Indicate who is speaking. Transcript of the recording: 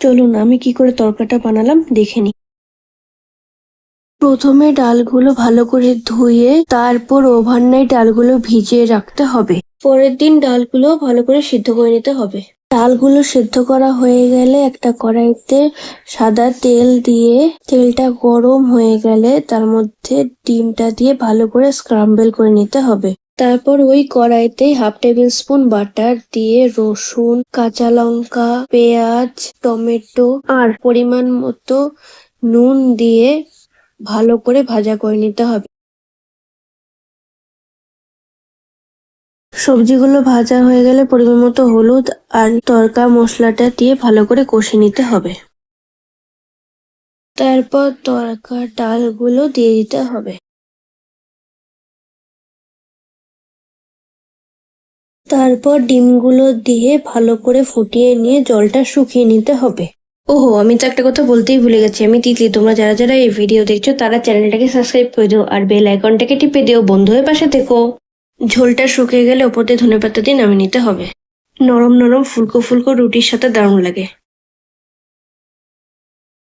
Speaker 1: চলুন আমি কি করে তরকাটা বানালাম দেখে নিই। প্রথমে ডালগুলো ভালো করে ধুয়ে তারপর ওভারনাইট ডালগুলো ভিজিয়ে রাখতে হবে। পরের দিন ডালগুলো ভালো করে সিদ্ধ করে নিতে হবে। ডালগুলো সিদ্ধ করা হয়ে গেলে একটা কড়াইতে সাদা তেল দিয়ে তেলটা গরম হয়ে গেলে তার মধ্যে ডিমটা দিয়ে ভালো করে স্ক্রাম্বল করে নিতে হবে। তারপর ওই কড়াইতে 1/2 টেবিল স্পুন বাটার দিয়ে রসুন, কাঁচা লঙ্কা, পেঁয়াজ, টমেটো আর পরিমাণ মতো নুন দিয়ে ভালো করে ভাজা করে নিতে হবে। সবজিগুলো ভাজা হয়ে গেলে পরিমাণ মতো হলুদ আর তড়কা মশলাটা দিয়ে ভালো করে কষে নিতে হবে। তারপর তড়কা ডালগুলো দিয়ে দিতে হবে। তারপর ডিমগুলো দিয়ে ভালো করে ফুটিয়ে নিয়ে জলটা শুকিয়ে নিতে হবে। ওহো, আমি তো একটা কথা বলতেই ভুলে গেছি, আমি তিতলি। তোমরা যারা যারা এই ভিডিও দেখছো তারা চ্যানেলটাকে সাবস্ক্রাইব করে দিও আর বেল আইকনটাকে টিপে দিও। বন্ধু হয়ে পাশে থেকো। ঝোলটা শুকিয়ে গেলে ওপর দিয়ে ধনেপাতা দিয়ে নামিয়ে নিতে হবে। নরম নরম ফুলকো ফুলকো রুটির সাথে দারুণ লাগে।